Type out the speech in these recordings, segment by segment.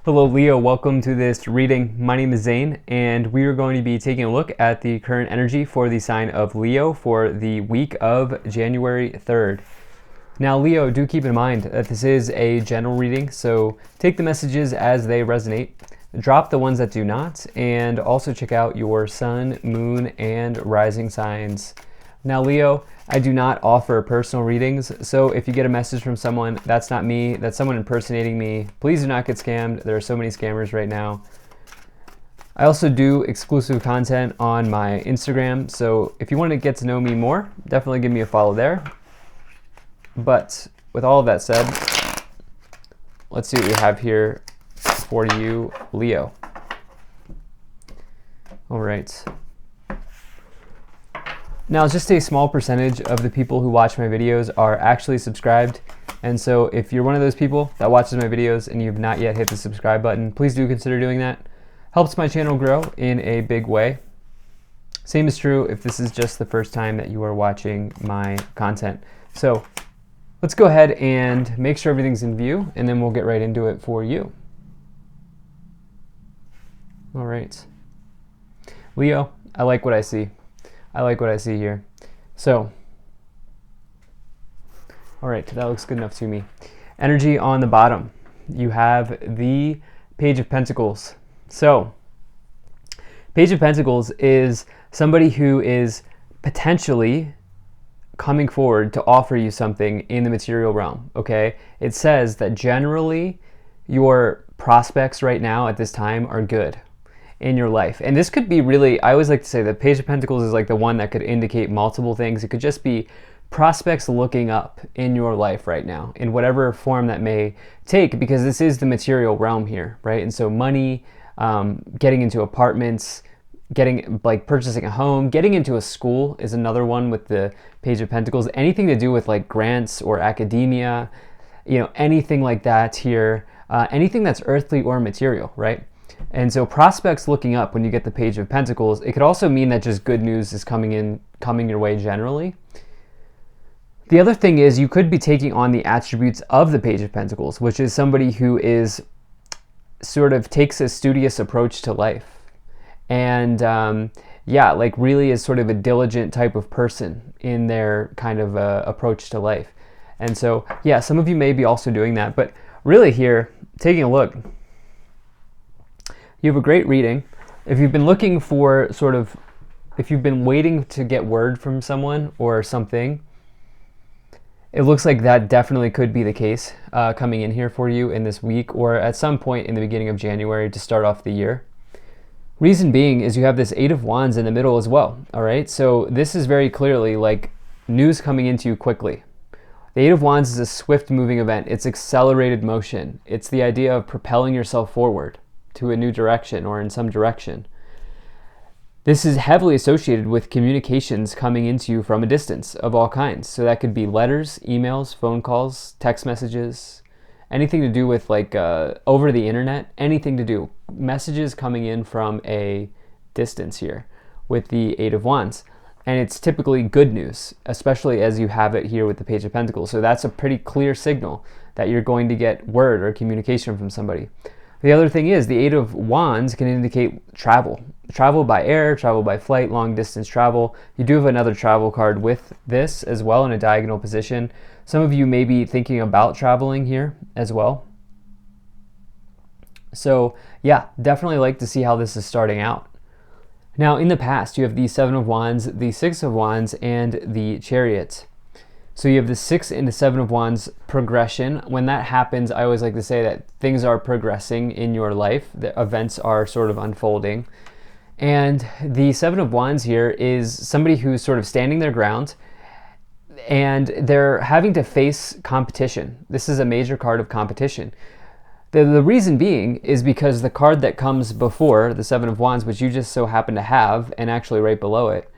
Hello Leo, welcome to this reading. My name is Zane and we are going to be taking a look at the current energy for the sign of Leo for the week of January 3rd. Now Leo, do keep in mind that this is a general reading, so take the messages as they resonate, drop the ones that do not, and also check out your sun, moon, and rising signs. Now Leo, I do not offer personal readings, so if you get a message from someone, that's not me, that's someone impersonating me. Please do not get scammed. There are so many scammers right now. I also do exclusive content on my Instagram, so if you want to get to know me more, definitely give me a follow there. But with all of that said, let's see what we have here for you, Leo. All right. Now, just a small percentage of the people who watch my videos are actually subscribed. And so if you're one of those people that watches my videos and you've not yet hit the subscribe button, please do consider doing that. Helps my channel grow in a big way. Same is true if this is just the first time that you are watching my content. So let's go ahead and make sure everything's in view, and then we'll get right into it for you. All right. Leo, I like what I see. I like what I see here. So, all right, that looks good enough to me. Energy on the bottom. You have the Page of Pentacles. So, Page of Pentacles is somebody who is potentially coming forward to offer you something in the material realm, okay? It says that generally your prospects right now at this time are good in your life. And this could be really, I always like to say that Page of Pentacles is like the one that could indicate multiple things. It could just be prospects looking up in your life right now, in whatever form that may take, because this is the material realm here, right? And so money, getting into apartments, purchasing a home, getting into a school is another one with the Page of Pentacles. Anything to do with like grants or academia, you know, anything like that here, anything that's earthly or material, right? And so prospects looking up when you get the Page of Pentacles, it could also mean that just good news is coming your way generally. The other thing is you could be taking on the attributes of the Page of Pentacles, which is somebody who is sort of takes a studious approach to life. And yeah, like really is sort of a diligent type of person in their kind of approach to life. And so, yeah, some of you may be also doing that. But really here, taking a look, you have a great reading. If you've been looking for if you've been waiting to get word from someone or something, it looks like that definitely could be the case coming in here for you in this week or at some point in the beginning of January to start off the year. Reason being is you have this Eight of Wands in the middle as well, all right? So this is very clearly like news coming into you quickly. The Eight of Wands is a swift moving event. It's accelerated motion. It's the idea of propelling yourself forward to a new direction or in some direction. This is heavily associated with communications coming into you from a distance of all kinds. So that could be letters, emails, phone calls, text messages, anything to do with like over the internet, anything to do. Messages coming in from a distance here with the Eight of Wands. And it's typically good news, especially as you have it here with the Page of Pentacles. So that's a pretty clear signal that you're going to get word or communication from somebody. The other thing is the Eight of Wands can indicate travel. Travel by air, travel by flight, long distance travel. You do have another travel card with this as well in a diagonal position. Some of you may be thinking about traveling here as well. So yeah, definitely like to see how this is starting out. Now in the past, you have the Seven of Wands, the Six of Wands, and the Chariot. So you have the Six and the Seven of Wands progression. When that happens, I always like to say that things are progressing in your life. The events are sort of unfolding. And the Seven of Wands here is somebody who's sort of standing their ground and they're having to face competition. This is a major card of competition. The reason being is because the card that comes before the Seven of Wands, which you just so happen to have, and actually right below it,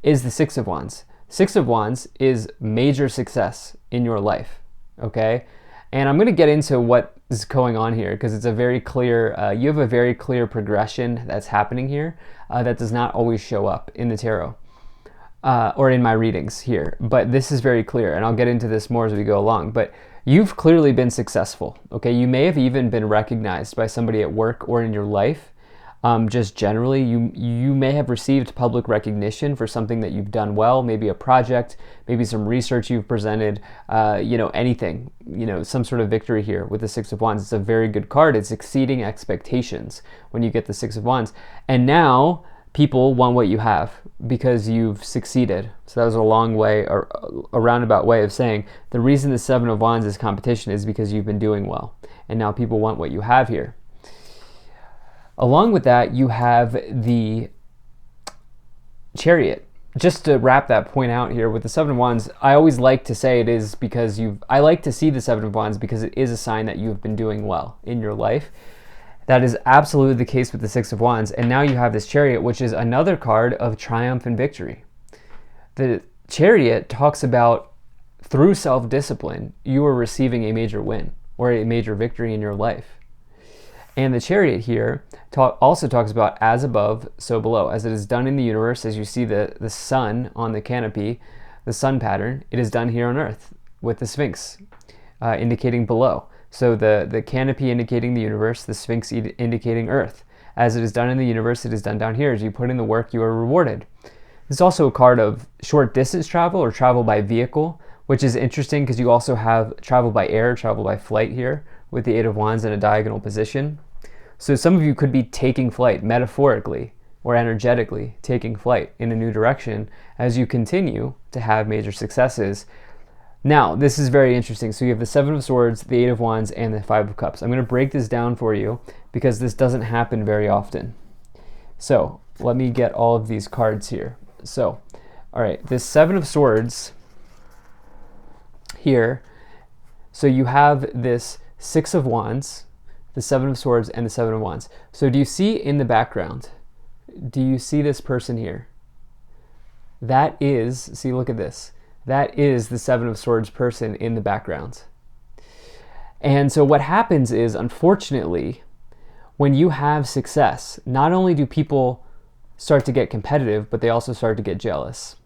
is the Six of Wands. Six of Wands is major success in your life, okay? And I'm going to get into what is going on here because it's a very clear, you have a very clear progression that's happening here that does not always show up in the tarot or in my readings here. But this is very clear, and I'll get into this more as we go along. But You've clearly been successful, okay? You may have even been recognized by somebody at work or in your life. Just generally, you may have received public recognition for something that you've done well, maybe a project, maybe some research you've presented, anything, some sort of victory here with the Six of Wands. It's a very good card. It's exceeding expectations when you get the Six of Wands. And now people want what you have because you've succeeded. So that was a long way, or a roundabout way of saying the reason the Seven of Wands is competition is because you've been doing well. And now people want what you have here. Along with that, you have the Chariot. Just to wrap that point out here with the Seven of Wands, I always like to say it is because I like to see the Seven of Wands because it is a sign that you've been doing well in your life. That is absolutely the case with the Six of Wands. And now you have this Chariot, which is another card of triumph and victory. The Chariot talks about through self-discipline, you are receiving a major win or a major victory in your life. And the Chariot here also talks about as above, so below. As it is done in the universe, as you see the sun on the canopy, the sun pattern, it is done here on earth with the Sphinx indicating below. So the canopy indicating the universe, the Sphinx indicating earth. As it is done in the universe, it is done down here. As you put in the work, you are rewarded. This is also a card of short distance travel or travel by vehicle, which is interesting because you also have travel by air, travel by flight here with the Eight of Wands in a diagonal position. So some of you could be taking flight metaphorically or energetically, taking flight in a new direction as you continue to have major successes. Now, this is very interesting. So you have the Seven of Swords, the Eight of Wands, and the Five of Cups. I'm going to break this down for you because this doesn't happen very often. So let me get all of these cards here. So, all right, this Seven of Swords here. So you have this Six of Wands, the Seven of Swords, and the Seven of Wands. So do you see in the background, do you see this person here? That is, see, look at this. That is the Seven of Swords person in the background. And so what happens is, unfortunately, when you have success, not only do people start to get competitive, but they also start to get jealous.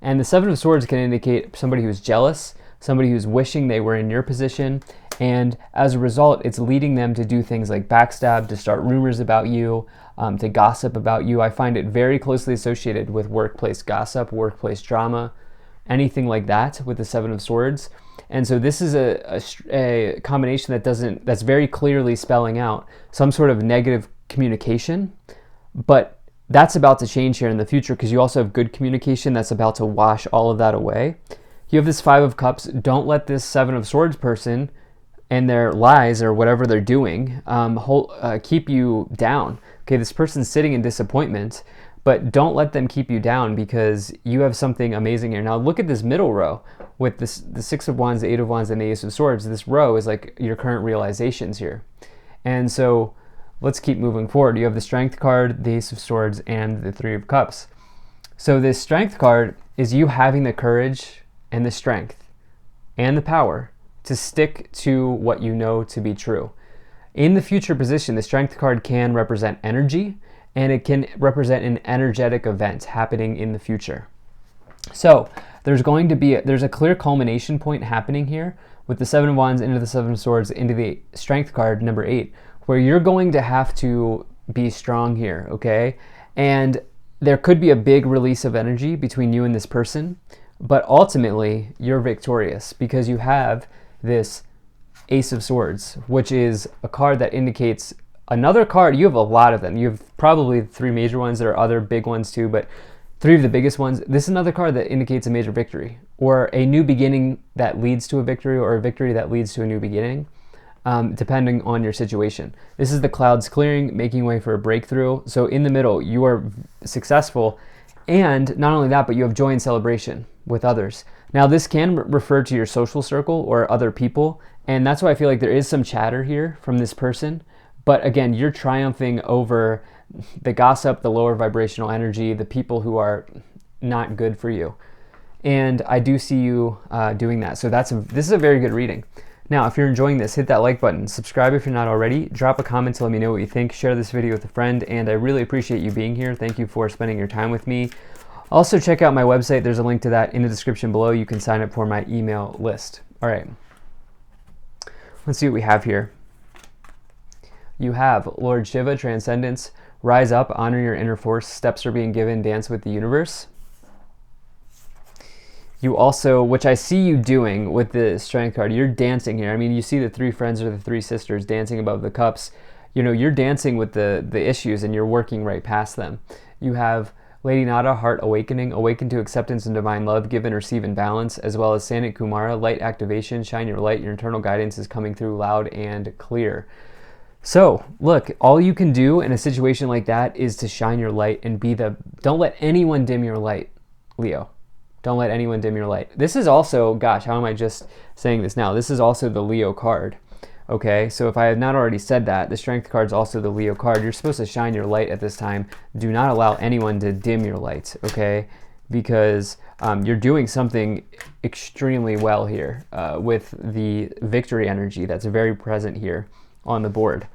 And the Seven of Swords can indicate somebody who's jealous, somebody who's wishing they were in your position, and as a result, it's leading them to do things like backstab, to start rumors about you, to gossip about you. I find it very closely associated with workplace gossip, workplace drama, anything like that with the Seven of Swords. And so this is a combination that's very clearly spelling out some sort of negative communication, but that's about to change here in the future because you also have good communication that's about to wash all of that away. You have this Five of Cups. Don't let this Seven of Swords person and their lies or whatever they're doing keep you down. Okay, this person's sitting in disappointment, but don't let them keep you down because you have something amazing here. Now look at this middle row with the Six of Wands, the Eight of Wands, and the Ace of Swords. This row is like your current realizations here. And so let's keep moving forward. You have the Strength card, the Ace of Swords, and the Three of Cups. So this Strength card is you having the courage and the strength and the power to stick to what you know to be true. In the future position, the Strength card can represent energy, and it can represent an energetic event happening in the future. So there's going to be there's a clear culmination point happening here with the Seven of Wands into the Seven of Swords into the Strength card, number 8, where you're going to have to be strong here, okay? And there could be a big release of energy between you and this person, but ultimately you're victorious because you have this Ace of Swords, which is a card that indicates another card. You have a lot of them. You have probably 3 major ones. There are other big ones too, but 3 of the biggest ones. This is another card that indicates a major victory or a new beginning that leads to a victory or a victory that leads to a new beginning, depending on your situation. This is the clouds clearing, making way for a breakthrough. So in the middle, you are successful, and not only that, but you have joy and celebration with others. Now this can refer to your social circle or other people, and that's why I feel like there is some chatter here from this person. But again, you're triumphing over the gossip, the lower vibrational energy, the people who are not good for you. And I do see you doing that. So this is a very good reading. Now, if you're enjoying this, hit that like button, subscribe if you're not already, drop a comment to let me know what you think, share this video with a friend, and I really appreciate you being here. Thank you for spending your time with me. Also, check out my website. There's a link to that in the description below. You can sign up for my email list. All right. let's see what we have here. You have Lord Shiva, transcendence, rise up, honor your inner force, steps are being given, dance with the universe. You also, which I see you doing with the strength card, you're dancing here. I mean, you see the three friends or the three sisters dancing above the cups. You know, you're dancing with the issues and you're working right past them. You have Lady Nada, heart awakening, awaken to acceptance and divine love, give and receive in balance, as well as Sanit Kumara, light activation, shine your light, your internal guidance is coming through loud and clear. So, look, all you can do in a situation like that is to shine your light and don't let anyone dim your light, Leo. Don't let anyone dim your light. This is also, gosh, how am I just saying this now? This is also the Leo card, okay? So if I have not already said that, the Strength card is also the Leo card. You're supposed to shine your light at this time. Do not allow anyone to dim your light, okay? Because you're doing something extremely well here with the victory energy that's very present here on the board.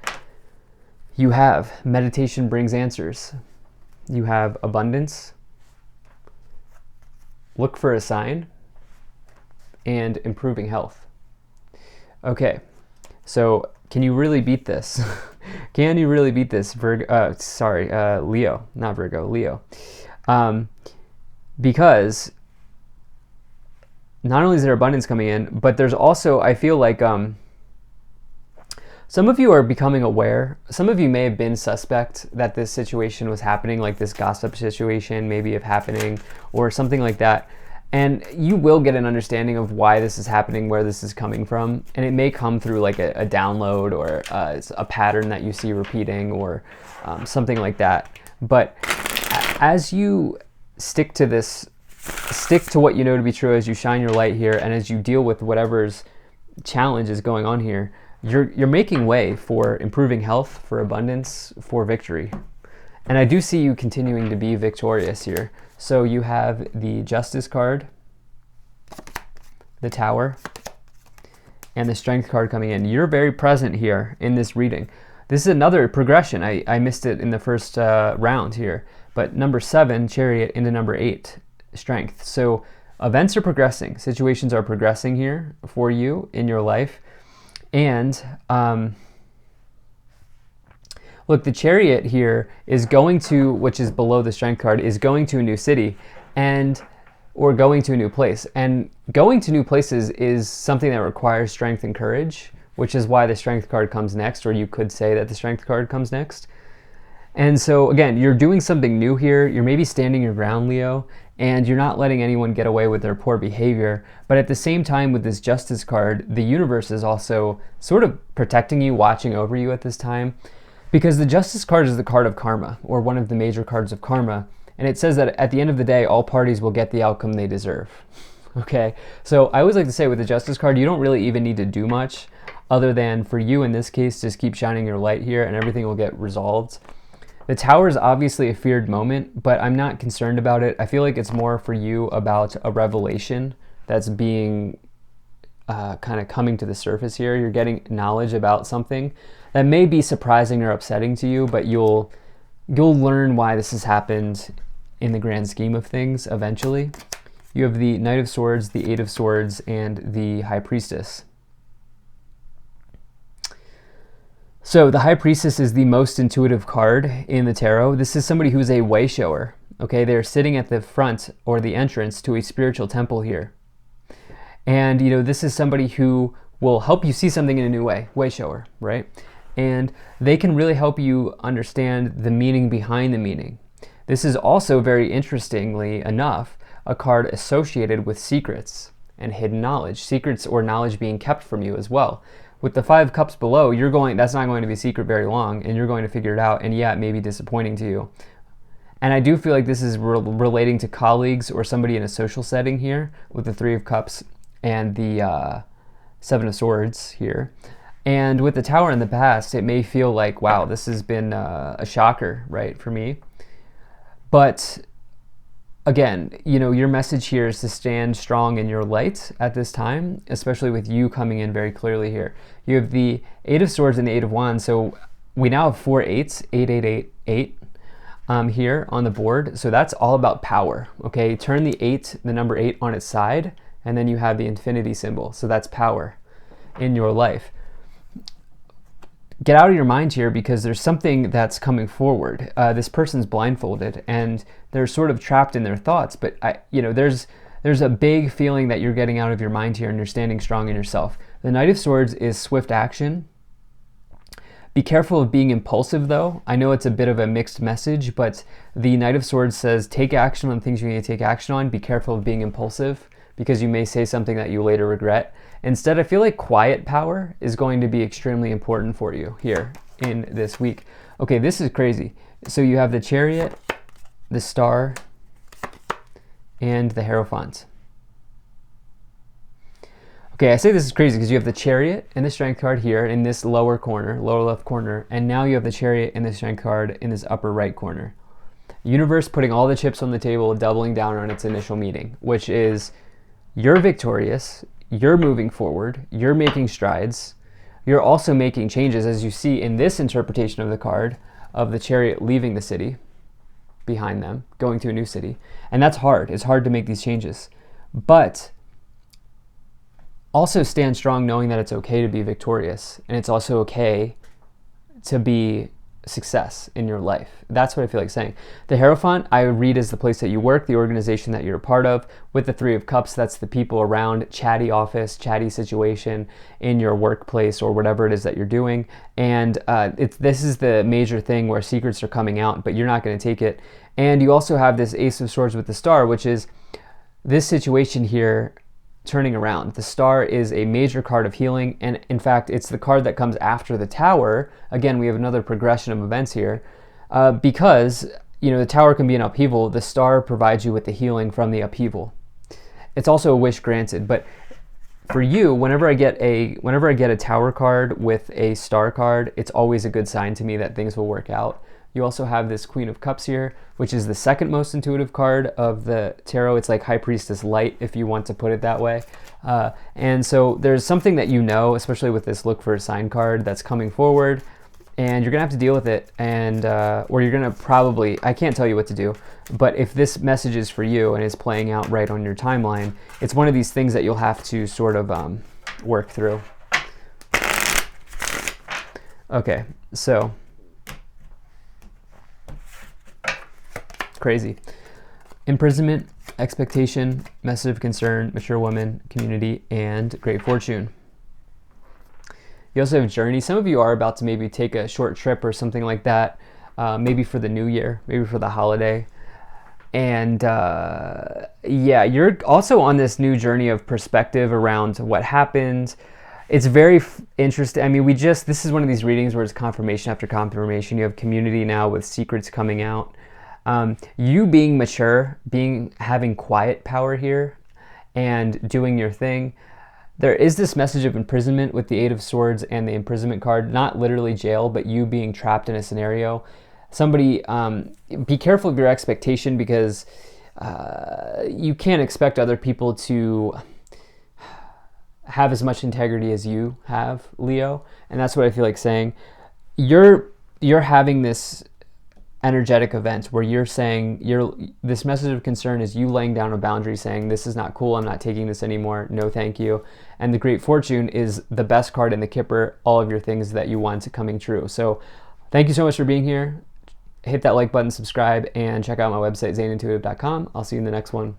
You have meditation brings answers. You have abundance, look for a sign, and improving health. Okay, so can you really beat this? Can you really beat this, Leo, not Virgo, Leo? Because not only is there abundance coming in, but there's also, I feel like some of you are becoming aware. Some of you may have been suspect that this situation was happening, like this gossip situation maybe of happening or something like that. And you will get an understanding of why this is happening, where this is coming from. And it may come through like a download or a pattern that you see repeating or something like that. But as you stick to what you know to be true, as you shine your light here, and as you deal with whatever's challenge is going on here, you're making way for improving health, for abundance, for victory. And I do see you continuing to be victorious here. So you have the Justice card, the Tower, and the Strength card coming in. You're very present here in this reading. This is another progression. I missed it in the first round here. But number 7, Chariot, into number 8, Strength. So events are progressing. Situations are progressing here for you in your life. And look, the Chariot here is going to, which is below the Strength card, is going to a new city or going to a new place. And going to new places is something that requires strength and courage, which is why the Strength card comes next, or you could say that the Strength card comes next. And so again, you're doing something new here. You're maybe standing your ground, Leo, and you're not letting anyone get away with their poor behavior. But at the same time, with this Justice card, the universe is also sort of protecting you, watching over you at this time. Because the Justice card is the card of karma, or one of the major cards of karma. And it says that at the end of the day, all parties will get the outcome they deserve. Okay, so I always like to say with the Justice card, you don't really even need to do much other than, for you in this case, just keep shining your light here and everything will get resolved. The Tower is obviously a feared moment, but I'm not concerned about it. I feel like it's more for you about a revelation that's being kind of coming to the surface here. You're getting knowledge about something that may be surprising or upsetting to you, but you'll learn why this has happened in the grand scheme of things eventually. You have the Knight of Swords, the Eight of Swords, and the High Priestess. So the High Priestess is the most intuitive card in the tarot. This is somebody who's a way shower. Okay, they're sitting at the front or the entrance to a spiritual temple here. And you know, this is somebody who will help you see something in a new way shower, right? And they can really help you understand the meaning behind the meaning. This is also, very interestingly enough, a card associated with secrets and hidden knowledge, secrets or knowledge being kept from you as well. With the 5 cups below, that's not going to be a secret very long, and you're going to figure it out, and yeah, it may be disappointing to you. And I do feel like this is relating to colleagues or somebody in a social setting here with the 3 of Cups and the 7 of Swords here. And with the Tower in the past, it may feel like, wow, this has been a shocker, right, for me. But again, you know, your message here is to stand strong in your light at this time, especially with you coming in very clearly here. You have the 8 of Swords and the 8 of Wands, so we now have 4 8s, 8, 8, 8, 8 here on the board. So that's all about power, okay? Turn the number 8 on its side, and then you have the infinity symbol. So that's power in your life. get out of your mind here, because there's something that's coming forward. This person's blindfolded and they're sort of trapped in their thoughts, but there's a big feeling that you're getting out of your mind here and you're standing strong in yourself. The Knight of Swords is swift action. Be careful of being impulsive, though. I know it's a bit of a mixed message, but the Knight of Swords says take action on things you need to take action on. Be careful of being impulsive, because you may say something that you later regret. Instead, I feel like quiet power is going to be extremely important for you here in this week. Okay, this is crazy. So you have the Chariot, the Star, and the Hierophant. Okay, I say this is crazy because you have the Chariot and the Strength card here in this lower corner, lower left corner, and now you have the Chariot and the Strength card in this upper right corner. Universe putting all the chips on the table, doubling down on its initial meeting, which is you're victorious, you're moving forward, you're making strides, you're also making changes, as you see in this interpretation of the card, of the Chariot leaving the city behind them, going to a new city. And that's hard. It's hard to make these changes. But also stand strong knowing that it's okay to be victorious, and it's also okay to be success in your life. That's what I feel like saying. The Hierophant I read as the place that you work, the organization that you're a part of. With the Three of Cups, that's the people around, chatty office, chatty situation in your workplace or whatever it is that you're doing. And this is the major thing where secrets are coming out, but you're not going to take it. And you also have this Ace of Swords with the Star, which is this situation here turning around. The Star is a major card of healing, and in fact it's the card that comes after the Tower. Again, we have another progression of events here, because the Tower can be an upheaval. The Star provides you with the healing from the upheaval. It's also a wish granted. But for you, whenever I get a Tower card with a Star card, it's always a good sign to me that things will work out. You also have this Queen of Cups here, which is the second most intuitive card of the tarot. It's like High Priestess Light, if you want to put it that way. And so there's something that especially with this Look for a Sign card, that's coming forward, and you're going to have to deal with it. And or you're going to probably, I can't tell you what to do, but if this message is for you and is playing out right on your timeline, it's one of these things that you'll have to sort of work through. Okay, so crazy. Imprisonment, expectation, message of concern, mature woman, community, and great fortune. You also have journey. Some of you are about to maybe take a short trip or something like that, maybe for the new year, maybe for the holiday. And yeah, you're also on this new journey of perspective around what happened. It's very interesting. I mean, this is one of these readings where it's confirmation after confirmation. You have community now with secrets coming out. You being mature, having quiet power here and doing your thing. There is this message of imprisonment with the Eight of Swords and the imprisonment card, not literally jail, but you being trapped in a scenario. Somebody, be careful of your expectation, because you can't expect other people to have as much integrity as you have, Leo. And that's what I feel like saying. You're having this energetic event where you're saying this message of concern is you laying down a boundary, saying this is not cool, I'm not taking this anymore, no thank you. And the Great Fortune is the best card in the Kipper, all of your things that you want coming true. So thank you so much for being here. Hit that like button, subscribe, and check out my website zanintuitive.com. I'll see you in the next one.